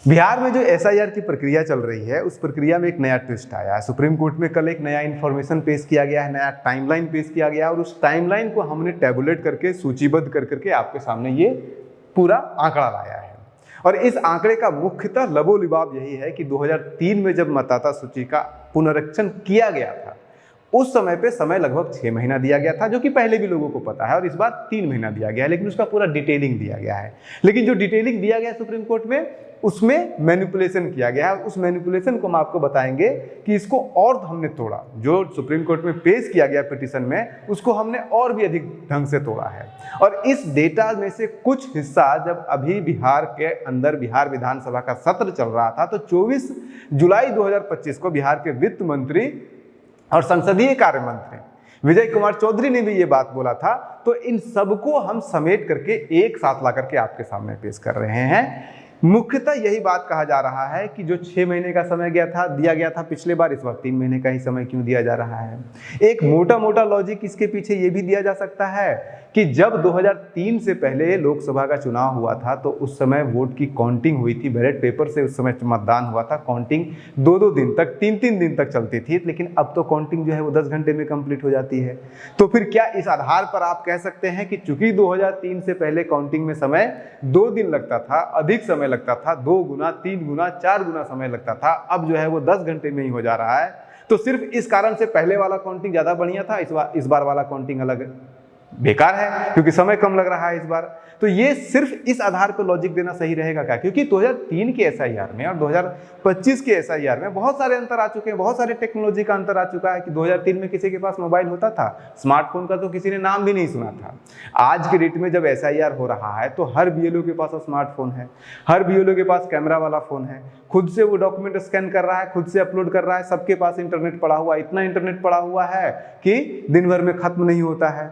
बिहार में जो एसआईआर की प्रक्रिया चल रही है, उस प्रक्रिया में एक नया ट्विस्ट आया है। सुप्रीम कोर्ट में कल एक नया इन्फॉर्मेशन पेश किया गया है, नया टाइमलाइन पेश किया गया है और उस टाइमलाइन को हमने टैबुलेट करके सूचीबद्ध कर करके आपके सामने ये पूरा आंकड़ा लाया है। और इस आंकड़े का मुख्यतः लबोलिबाब यही है कि 2003 में जब मतदाता सूची का पुनरीक्षण किया गया था, उस समय पे समय लगभग 6 महीना दिया गया था, जो कि पहले भी लोगों को पता है, और इस बार 3 महीना दिया गया है, लेकिन उसका पूरा डिटेलिंग दिया गया है। लेकिन जो डिटेलिंग दिया गया है सुप्रीम कोर्ट में, उसमें मैनिपुलेशन किया गया है। उस मैनिपुलेशन को हम आपको बताएंगे कि इसको और हमने तोड़ा, जो सुप्रीम कोर्ट में पेश किया गया पिटीशन में, उसको हमने और भी अधिक ढंग से तोड़ा है। और इस डेटा में से कुछ हिस्सा जब अभी बिहार के अंदर बिहार विधानसभा का सत्र चल रहा था, तो 24 जुलाई 2025 को बिहार के वित्त मंत्री और संसदीय कार्य मंत्री विजय कुमार चौधरी ने भी ये बात बोला था। तो इन सबको हम समेट करके एक साथ ला करके आपके सामने पेश कर रहे हैं। मुख्यतः यही बात कहा जा रहा है कि जो 6 महीने का समय दिया गया था पिछले बार, इस बार 3 महीने का ही समय क्यों दिया जा रहा है। एक मोटा लॉजिक इसके पीछे ये भी दिया जा सकता है कि जब 2003 से पहले लोकसभा का चुनाव हुआ था, तो उस समय वोट की काउंटिंग हुई थी, बैलेट पेपर से उस समय मतदान हुआ था। काउंटिंग 2-2 दिन तक, 3-3 दिन तक चलती थी, लेकिन अब तो काउंटिंग जो है वो 10 घंटे में कंप्लीट हो जाती है। तो फिर क्या इस आधार पर आप कह सकते हैं कि चूंकि 2003 से पहले काउंटिंग में समय 2 दिन लगता था, अधिक समय लगता था, 2 गुना, 3 गुना, 4 गुना समय लगता था, अब जो है वो 10 घंटे में ही हो जा रहा है। तो सिर्फ इस कारण से पहले वाला काउंटिंग ज्यादा बढ़िया था, इस बार वाला काउंटिंग अलग बेकार है, क्योंकि समय कम लग रहा है इस बार। तो ये सिर्फ इस आधार पर लॉजिक देना सही रहेगा क्या? क्योंकि 2003 के एसआईआर में और 2025 के एसआईआर में बहुत सारे अंतर आ चुके हैं, बहुत सारे टेक्नोलॉजी का अंतर आ चुका है। कि 2003 में किसी के पास मोबाइल होता था, स्मार्टफोन का तो किसी ने नाम भी नहीं सुना था। आज के डेट में जब एसआईआर हो रहा है, तो हर बीएलओ के पास स्मार्टफोन है, हर बीएलओ के पास कैमरा वाला फोन है, खुद से वो डॉक्यूमेंट स्कैन कर रहा है, खुद से अपलोड कर रहा है, सबके पास इंटरनेट पड़ा हुआ, इतना इंटरनेट पड़ा हुआ है कि दिन भर में खत्म नहीं होता है।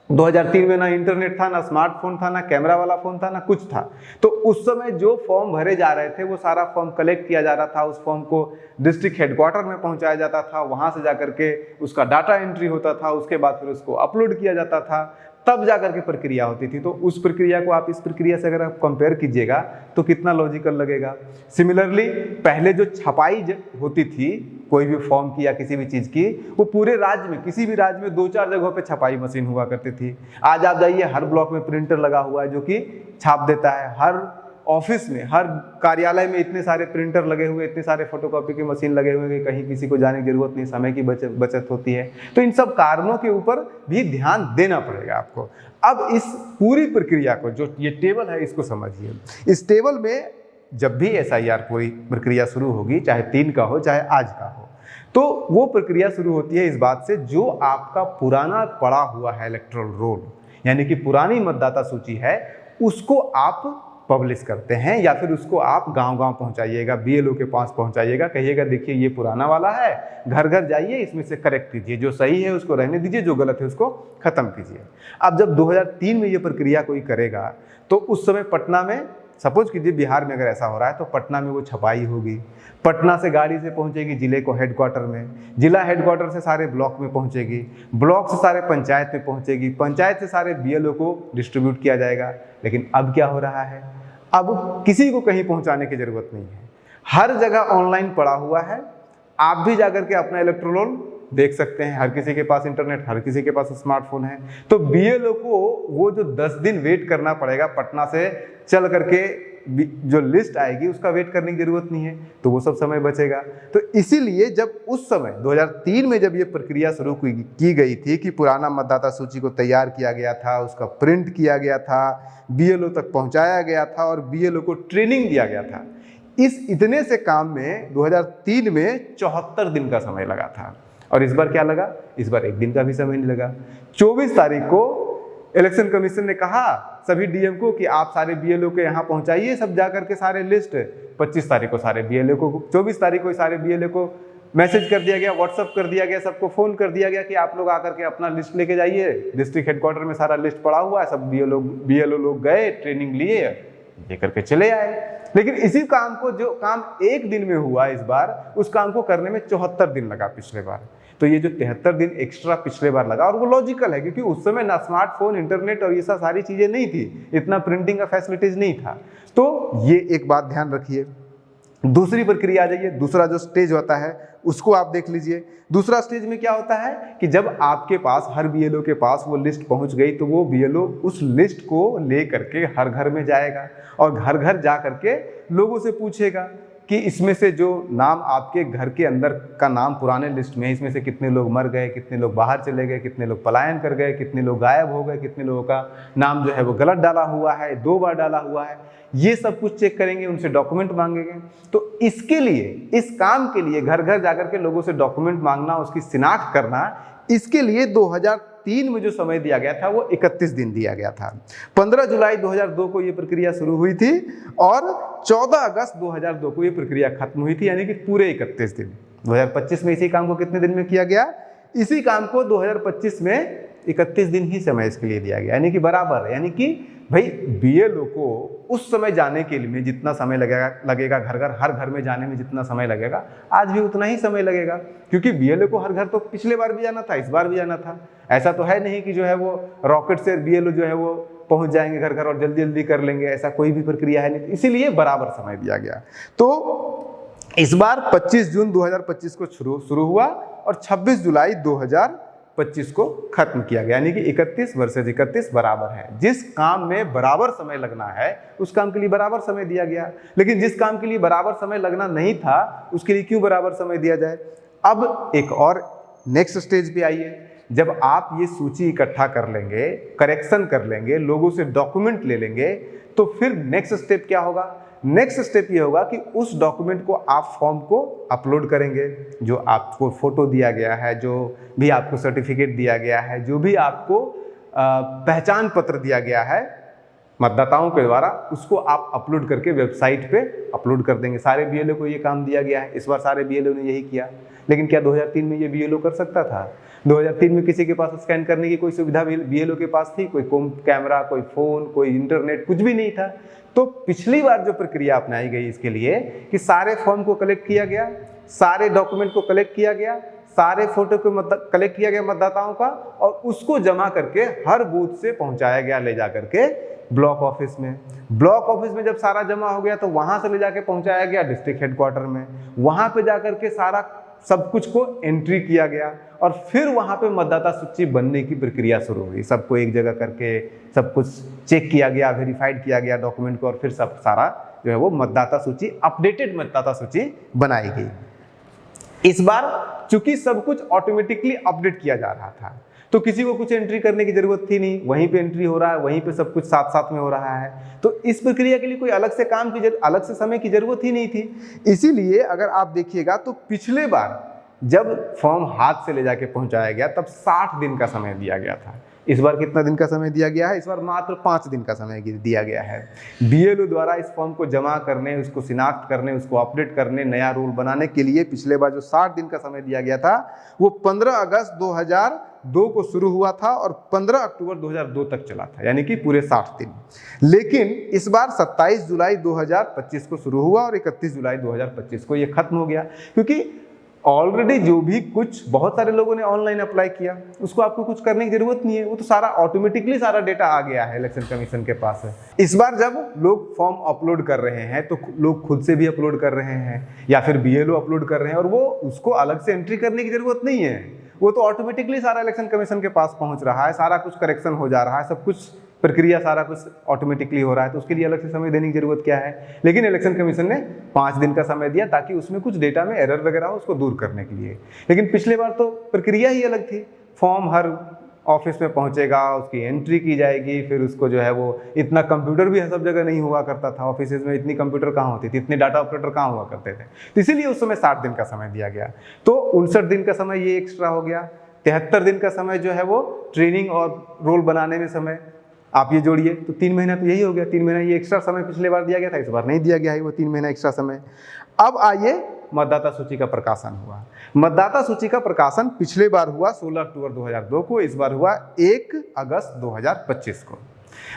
2003 में ना इंटरनेट था, ना स्मार्टफोन था, ना कैमरा वाला फोन था, ना कुछ था। तो उस समय जो फॉर्म भरे जा रहे थे, वो सारा फॉर्म कलेक्ट किया जा रहा था, उस फॉर्म को डिस्ट्रिक्ट हेडक्वार्टर में पहुंचाया जाता था, वहां से जाकर के उसका डाटा एंट्री होता था, उसके बाद फिर उसको अपलोड किया जाता था, तब जाकर के प्रक्रिया होती थी। तो उस प्रक्रिया को आप इस प्रक्रिया से अगर आप कंपेयर कीजिएगा तो कितना लॉजिकल लगेगा। सिमिलरली पहले जो छपाई होती थी कोई भी फॉर्म की या किसी भी चीज़ की, वो पूरे राज्य में, किसी भी राज्य में 2-4 जगहों पे छपाई मशीन हुआ करती थी। आज आप जाइए, हर ब्लॉक में प्रिंटर लगा हुआ है जो कि छाप देता है। हर ऑफिस में, हर कार्यालय में इतने सारे प्रिंटर लगे हुए, इतने सारे फोटोकॉपी के मशीन लगे हुए कि कहीं किसी को जाने की जरूरत नहीं, समय की बचत होती है। तो इन सब कारणों के ऊपर भी ध्यान देना पड़ेगा आपको। अब इस पूरी प्रक्रिया को, जो ये टेबल है, इसको समझिए। इस टेबल में जब भी एसआईआर पूरी प्रक्रिया शुरू होगी, चाहे 3 का हो चाहे आज का हो, तो वो प्रक्रिया शुरू होती है इस बात से, जो आपका पुराना पड़ा हुआ है इलेक्टोरल रोल, यानी कि पुरानी मतदाता सूची है, उसको आप पब्लिश करते हैं, या फिर उसको आप गांव-गांव पहुंचाइएगा, बीएलओ के पास पहुंचाइएगा, कहिएगा देखिए ये पुराना वाला है, घर घर जाइए, इसमें से करेक्ट कीजिए, जो सही है उसको रहने दीजिए, जो गलत है उसको खत्म कीजिए। अब जब 2003 में ये प्रक्रिया कोई करेगा, तो उस समय पटना में, सपोज कीजिए बिहार में अगर ऐसा हो रहा है, तो पटना में वो छपाई होगी, पटना से गाड़ी से पहुंचेगी जिले को हेडक्वार्टर में, जिला हेडक्वार्टर से सारे ब्लॉक में पहुंचेगी, ब्लॉक से सारे पंचायत में पहुंचेगी, पंचायत से सारे बीएलओ को डिस्ट्रीब्यूट किया जाएगा। लेकिन अब क्या हो रहा है, अब किसी को कहीं पहुंचाने की जरूरत नहीं है, हर जगह ऑनलाइन पड़ा हुआ है। आप भी जाकर के अपना इलेक्टोरल रोल देख सकते हैं, हर किसी के पास इंटरनेट, हर किसी के पास स्मार्टफोन है। तो बीएलओ को वो जो 10 दिन वेट करना पड़ेगा, पटना से चल करके जो लिस्ट आएगी उसका वेट करने की जरूरत नहीं है, तो वो सब समय बचेगा। तो इसीलिए जब उस समय 2003 में जब ये प्रक्रिया शुरू की गई थी कि पुराना मतदाता सूची को तैयार किया गया था, उसका प्रिंट किया गया था, बीएलओ तक पहुंचाया गया था और बीएलओ को ट्रेनिंग दिया गया था, इस इतने से काम में 2003 में 74 दिन का समय लगा था। और इस बार क्या लगा, इस बार 1 दिन का भी समय नहीं लगा। 24 तारीख को इलेक्शन कमीशन ने कहा सभी डीएम को कि आप सारे बीएलओ के यहाँ पहुंचाइए, सब जाकर के सारे लिस्ट। 25 तारीख को सारे बीएलओ को, 24 तारीख को सारे बीएलओ को मैसेज कर दिया गया, व्हाट्सअप कर दिया गया, सबको फोन कर दिया गया कि आप लोग आकर के अपना लिस्ट लेके जाइए, डिस्ट्रिक्ट हेडक्वार्टर में सारा लिस्ट पड़ा हुआ है। सब बीएलओ लोग गए, ट्रेनिंग लिए, लेकर के चले आए। लेकिन इसी काम को, जो काम 1 दिन में हुआ इस बार, उस काम को करने में 74 दिन लगा पिछले बार। तो ये जो 73 दिन एक्स्ट्रा पिछले बार लगा, और वो लॉजिकल है क्योंकि उस समय ना स्मार्टफोन, इंटरनेट और ये सब सारी चीजें नहीं थी, इतना प्रिंटिंग का फैसिलिटीज नहीं था। तो ये एक बात ध्यान रखिए। दूसरी प्रक्रिया आ जाइए, दूसरा जो स्टेज होता है उसको आप देख लीजिए। दूसरा स्टेज में क्या होता है कि जब आपके पास, हर बीएलओ के पास वो लिस्ट पहुंच गई तो वो बीएलओ उस लिस्ट को ले करके हर घर में जाएगा और घर घर जा करके लोगों से पूछेगा कि इसमें से जो नाम आपके घर के अंदर का नाम पुराने लिस्ट में है, इसमें से कितने लोग मर गए, कितने लोग बाहर चले गए, कितने लोग पलायन कर गए, कितने लोग गायब हो गए, कितने लोगों का नाम जो है वो गलत डाला हुआ है, 2 बार डाला हुआ है, ये सब कुछ चेक करेंगे, उनसे डॉक्यूमेंट मांगेंगे। तो इसके लिए, इस काम के लिए घर घर जाकर के लोगों से डॉक्यूमेंट मांगना, उसकी शिनाख्त करना, इसके लिए 2003 में जो समय दिया गया था वो 31 दिन दिया गया था। 15 जुलाई 2002 को ये प्रक्रिया शुरू हुई थी और 14 अगस्त 2002 को ये प्रक्रिया खत्म हुई थी, यानी कि पूरे 31 दिन। 2025 में इसी काम को कितने दिन में किया गया? इसी काम को 2025 में 31 दिन ही समय इसके लिए दिया गया, यानी कि बराबर, यानी कि भाई बीएलओ को उस समय जाने के लिए जितना समय लगेगा घर घर, हर घर में जाने में जितना समय लगेगा, आज भी उतना ही समय लगेगा, क्योंकि बीएलओ को हर घर तो पिछले बार भी जाना था, इस बार भी जाना था। ऐसा तो है नहीं कि जो है वो रॉकेट से बीएलओ जो है वो पहुंच जाएंगे घर घर और जल्दी जल्दी कर लेंगे, ऐसा कोई भी प्रक्रिया है नहीं, इसीलिए बराबर समय दिया गया। तो इस बार 25 जून 2025 को शुरू हुआ और 26 जुलाई 2025 को खत्म किया गया, यानी कि 31 वर्सेज 31 बराबर है। जिस काम में बराबर समय लगना है उस काम के लिए बराबर समय दिया गया, लेकिन जिस काम के लिए बराबर समय लगना नहीं था उसके लिए क्यों बराबर समय दिया जाए? अब एक और नेक्स्ट स्टेज पे आइए। जब आप ये सूची इकट्ठा कर लेंगे, करेक्शन कर लेंगे, लोगों से डॉक्यूमेंट ले लेंगे, तो फिर नेक्स्ट स्टेप क्या होगा? नेक्स्ट स्टेप ये होगा कि उस डॉक्यूमेंट को आप फॉर्म को अपलोड करेंगे। जो आपको फोटो दिया गया है, जो भी आपको सर्टिफिकेट दिया गया है, जो भी आपको पहचान पत्र दिया गया है मतदाताओं के द्वारा, उसको आप अपलोड करके वेबसाइट पे अपलोड कर देंगे। सारे बीएलओ को ये काम दिया गया है, इस बार सारे बीएलओ ने यही किया। लेकिन क्या 2003 में ये बीएलओ कर सकता था? 2003 में किसी के पास स्कैन करने की कोई सुविधा बीएलओ के पास थी? कोई कैमरा, कोई फोन, कोई इंटरनेट, कुछ भी नहीं था। तो पिछली बार जो प्रक्रिया अपनाई गई इसके लिए कि सारे फॉर्म को कलेक्ट किया गया, सारे डॉक्यूमेंट को कलेक्ट किया गया, सारे फोटो को कलेक्ट किया गया मतदाताओं का, और उसको जमा करके हर बूथ से पहुंचाया गया ले जा करके ब्लॉक ऑफिस में। ब्लॉक ऑफिस में जब सारा जमा हो गया तो वहां से ले जाके पहुंचाया गया डिस्ट्रिक्ट हेडक्वार्टर में। वहां पे जाकर के सारा सब कुछ को एंट्री किया गया और फिर वहां पे मतदाता सूची बनने की प्रक्रिया शुरू हुई। सबको एक जगह करके सब कुछ चेक किया गया, वेरीफाइड किया गया डॉक्यूमेंट को, और फिर सब सारा जो है वो मतदाता सूची, अपडेटेड मतदाता सूची बनाई गई। इस बार चूंकि सब कुछ ऑटोमेटिकली अपडेट किया जा रहा था तो किसी को कुछ एंट्री करने की जरूरत थी नहीं, वहीं पे एंट्री हो रहा है, वहीं पे सब कुछ साथ साथ में हो रहा है। तो इस प्रक्रिया के लिए कोई अलग से अलग से समय की जरूरत ही नहीं थी। इसीलिए अगर आप देखिएगा तो पिछले बार जब फॉर्म हाथ से ले जाके पहुंचाया गया तब 60 दिन का समय दिया गया था। इस बार कितना दिन का समय दिया गया है? इस बार मात्र 5 दिन का समय दिया गया है। बीएलओ द्वारा इस फॉर्म को जमा करने, उसको शिनाख्त करने, उसको अपडेट करने, नया रूल बनाने के लिए पिछले बार जो 60 दिन का समय दिया गया था वो 15 अगस्त 2002 को शुरू हुआ था और 15 अक्टूबर 2002 तक चला था, यानी कि पूरे 60 दिन। लेकिन इस बार 27 जुलाई 2025 को शुरू हुआ और 31 जुलाई 2025 को ये खत्म हो गया, क्योंकि ऑलरेडी जो भी कुछ बहुत सारे लोगों ने ऑनलाइन अप्लाई किया, उसको आपको कुछ करने की जरूरत नहीं है, वो तो सारा ऑटोमेटिकली सारा डेटा आ गया है, इलेक्शन कमीशन के पास है। इस बार जब लोग फॉर्म अपलोड कर रहे हैं तो लोग खुद से भी अपलोड कर रहे हैं या फिर बीएलओ अपलोड कर रहे हैं, और वो उसको अलग से एंट्री करने की जरूरत नहीं है, वो तो ऑटोमेटिकली सारा इलेक्शन कमीशन के पास पहुंच रहा है, सारा कुछ करेक्शन हो जा रहा है, सब कुछ प्रक्रिया सारा कुछ ऑटोमेटिकली हो रहा है। तो उसके लिए अलग से समय देने की जरूरत क्या है? लेकिन इलेक्शन कमीशन ने 5 दिन का समय दिया ताकि उसमें कुछ डेटा में एरर वगैरह हो, उसको दूर करने के लिए। लेकिन पिछले बार तो प्रक्रिया ही अलग थी। फॉर्म हर ऑफिस में पहुंचेगा, उसकी एंट्री की जाएगी, फिर उसको जो है वो इतना कंप्यूटर भी सब जगह नहीं हुआ करता था, ऑफिस में इतनी कंप्यूटर कहाँ होती थी, इतने डाटा ऑपरेटर कहाँ हुआ करते थे, तो इसीलिए उस समय 60 दिन का समय दिया गया। तो 59 दिन का समय ये एक्स्ट्रा हो गया। 73 दिन का समय जो है वो ट्रेनिंग और रोल बनाने में समय आप ये जोड़िए तो 3 महीना तो यही हो गया। 3 महीना ये एक्स्ट्रा समय पिछले बार दिया गया था, इस बार नहीं दिया गया है वो 3 महीना एक्स्ट्रा समय। अब आइए मतदाता सूची का प्रकाशन हुआ। मतदाता सूची का प्रकाशन पिछले बार हुआ 16 अक्टूबर 2002 को, इस बार हुआ 1 अगस्त 2025 को।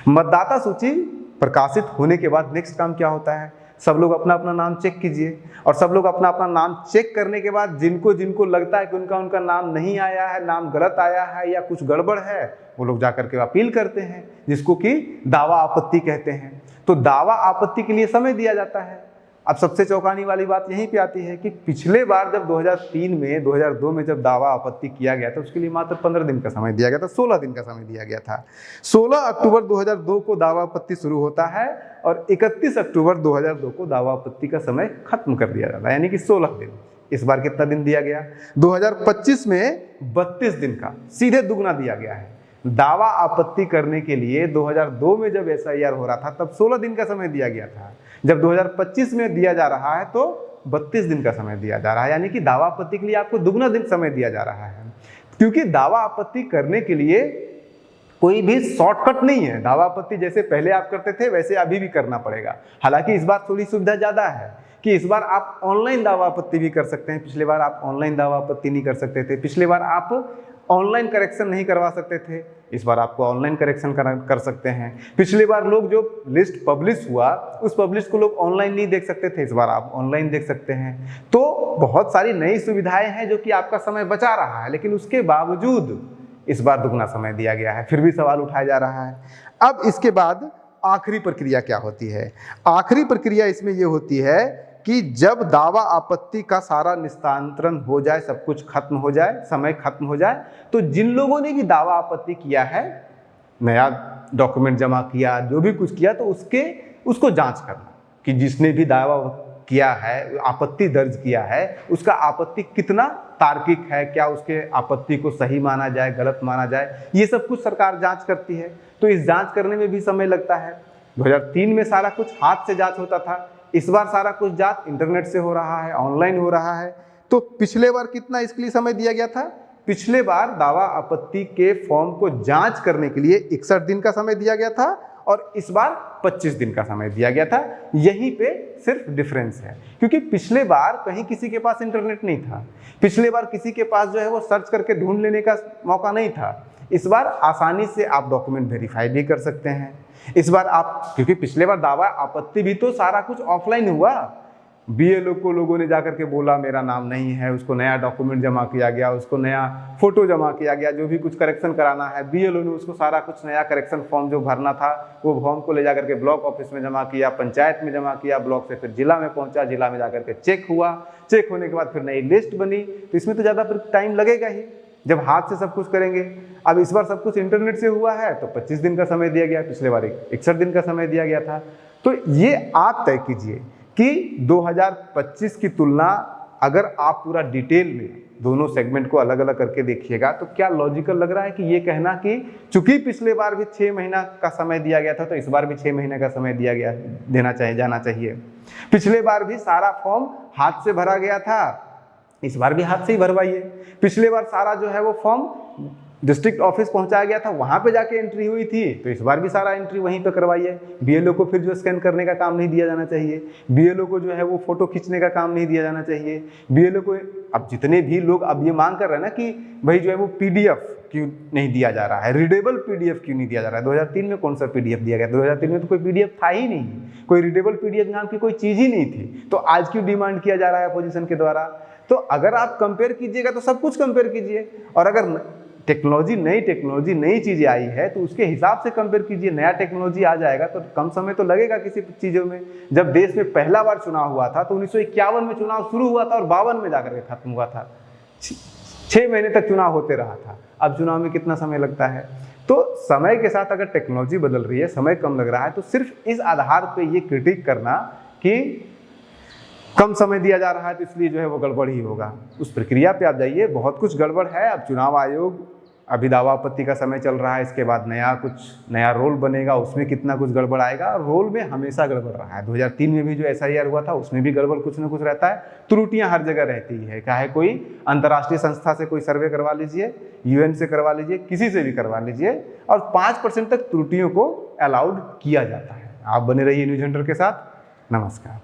मतदाता सूची प्रकाशित होने के बाद नेक्स्ट काम क्या होता है? सब लोग अपना अपना नाम चेक कीजिए, और सब लोग अपना अपना नाम चेक करने के बाद जिनको जिनको लगता है कि उनका नाम नहीं आया है, नाम गलत आया है या कुछ गड़बड़ है, वो लोग जाकर के अपील करते हैं, जिसको कि दावा आपत्ति कहते हैं। तो दावा आपत्ति के लिए समय दिया जाता है। अब सबसे चौंकाने वाली बात यहीं पे आती है कि पिछले बार जब 2003 में 2002 में जब दावा आपत्ति किया गया था, उसके लिए मात्र 15 दिन का समय दिया गया था, 16 दिन का समय दिया गया था। 16 अक्टूबर 2002 को दावा आपत्ति शुरू होता है और 31 अक्टूबर 2002 को दावा आपत्ति का समय खत्म कर दिया जाता है, यानी कि 16 दिन। इस बार कितना दिन दिया गया? 2025 में 32 दिन का, सीधे दुगना दिया गया है। दावा आपत्ति करने के लिए 2002 में जब SIR हो रहा था तब 16 दिन का समय दिया गया था, जब 2025 में दिया जा रहा है तो 32 दिन का समय दिया जा रहा है, यानी कि दावा आपत्ति के लिए आपको दुगना दिन समय दिया जा रहा है। क्योंकि दावा आपत्ति करने के लिए कोई भी शॉर्टकट नहीं है। दावा आपत्ति जैसे पहले आप करते थे वैसे अभी भी करना पड़ेगा। हालांकि इस बार थोड़ी सुविधा ज़्यादा है कि इस बार आप ऑनलाइन दावा आपत्ति भी कर सकते हैं। पिछले बार आप ऑनलाइन दावा आपत्ति नहीं कर सकते थे, पिछले बार आप ऑनलाइन करेक्शन नहीं करवा सकते थे, इस बार आपको ऑनलाइन करेक्शन कर सकते हैं। पिछले बार लोग जो लिस्ट पब्लिश हुआ उस पब्लिश को लोग ऑनलाइन नहीं देख सकते थे, इस बार आप ऑनलाइन देख सकते हैं। तो बहुत सारी नई सुविधाएं हैं जो कि आपका समय बचा रहा है, लेकिन उसके बावजूद इस बार दुगना समय दिया गया है। फिर भी सवाल उठाया जा रहा है। अब इसके बाद आखिरी प्रक्रिया क्या होती है? आखिरी प्रक्रिया इसमें यह होती है कि जब दावा आपत्ति का सारा निस्तारण हो जाए, सब कुछ खत्म हो जाए, समय खत्म हो जाए, तो जिन लोगों ने भी दावा आपत्ति किया है, नया डॉक्यूमेंट जमा किया, जो भी कुछ किया, तो उसको जांच करना कि जिसने भी दावा किया है, आपत्ति दर्ज किया है, उसका आपत्ति कितना तार्किक है, क्या उसके आपत्ति को सही माना जाए, गलत माना जाए, ये सब कुछ सरकार जांच करती है। तो इस जांच करने में भी समय लगता है। 2003 में सारा कुछ हाथ से जांच होता था, इस बार सारा कुछ जांच इंटरनेट से हो रहा है, ऑनलाइन हो रहा है। तो पिछले बार कितना इसके लिए समय दिया गया था? पिछले बार दावा आपत्ति के फॉर्म को जांच करने के लिए 61 दिन का समय दिया गया था और इस बार 25 दिन का समय दिया गया था। यहीं पे सिर्फ डिफरेंस है, क्योंकि पिछले बार कहीं किसी के पास इंटरनेट नहीं था, पिछले बार किसी के पास जो है वो सर्च करके ढूंढ लेने का मौका नहीं था। इस बार आसानी से आप डॉक्यूमेंट वेरीफाई भी कर सकते हैं। इस बार आप, क्योंकि पिछले बार दावा आपत्ति भी तो सारा कुछ ऑफलाइन हुआ, BLO को लोगों ने जाकर के बोला मेरा नाम नहीं है, उसको नया डॉक्यूमेंट जमा किया गया, उसको नया फोटो जमा किया गया, जो भी कुछ करेक्शन कराना है, BLO ने उसको सारा कुछ नया करेक्शन फॉर्म जो भरना था वो फॉर्म को ले जाकर के ब्लॉक ऑफिस में जमा किया, पंचायत में जमा किया, ब्लॉक से फिर जिला में पहुंचा, जिला में जाकर के चेक हुआ, चेक होने के बाद फिर नई लिस्ट बनी। तो इसमें तो ज़्यादा फिर टाइम लगेगा ही जब हाथ से सब कुछ करेंगे। अब इस बार सब कुछ इंटरनेट से हुआ है तो 25 दिन का समय दिया गया, पिछले बार 61 दिन का समय दिया गया था। तो ये आप तय कीजिए कि 2025 की तुलना अगर आप पूरा डिटेल में दोनों सेगमेंट को अलग अलग करके देखिएगा तो क्या लॉजिकल लग रहा है कि ये कहना कि चूंकि पिछले बार भी 6 महीना का समय दिया गया था तो इस बार भी 6 महीने का समय जाना चाहिए। पिछले बार भी सारा फॉर्म हाथ से भरा गया था, इस बार भी हाथ से ही भरवाइए। पिछले बार सारा जो है वो फॉर्म डिस्ट्रिक्ट ऑफिस पहुंचाया गया था, वहां पे जाके एंट्री हुई थी, तो इस बार भी सारा एंट्री वहीं पे करवाइए। BLO को फिर जो स्कैन करने का काम नहीं दिया जाना चाहिए, BLO को जो है वो फोटो खींचने का काम नहीं दिया जाना चाहिए। BLO को अब जितने भी लोग अब ये मांग कर रहे हैं ना कि भाई जो है वो PDF क्यों नहीं दिया जा रहा है, रीडेबल PDF क्यों नहीं दिया जा रहा है। 2003 में कौन सा PDF दिया गया? 2003 में तो कोई PDF था ही नहीं, कोई रीडेबल PDF नाम की कोई चीज ही नहीं थी, तो आज क्यों डिमांड किया जा रहा है अपोजिशन के द्वारा? तो अगर आप कंपेयर कीजिएगा तो सब कुछ कंपेयर कीजिए, और अगर नई टेक्नोलॉजी नई चीजें आई है तो उसके हिसाब से कंपेयर कीजिए। नया टेक्नोलॉजी आ जाएगा तो कम समय तो लगेगा किसी चीजों में। जब देश में पहला बार चुनाव हुआ था तो 1951 में चुनाव शुरू हुआ था और 52 में जाकर के खत्म हुआ था। 6 महीने तक चुनाव होते रहा था। अब चुनाव में कितना समय लगता है? तो समय के साथ अगर टेक्नोलॉजी बदल रही है, समय कम लग रहा है, तो सिर्फ इस आधार पर ये क्रिटिक करना कि कम समय दिया जा रहा है तो इसलिए जो है वो गड़बड़ ही होगा, उस प्रक्रिया पे आप जाइए। बहुत कुछ गड़बड़ है। अब चुनाव आयोग, अभी दावा आपत्ति का समय चल रहा है, इसके बाद नया रोल बनेगा, उसमें कितना कुछ गड़बड़ आएगा। रोल में हमेशा गड़बड़ रहा है। 2003 में भी जो SIR हुआ था उसमें भी गड़बड़ कुछ ना कुछ रहता है, त्रुटियां हर जगह रहती है। चाहे कोई अंतर्राष्ट्रीय संस्था से कोई सर्वे करवा लीजिए, UN से करवा लीजिए, किसी से भी करवा लीजिए, और 5% तक त्रुटियों को अलाउड किया जाता है। आप बने रहिए न्यूज़ हंटर के साथ। नमस्कार।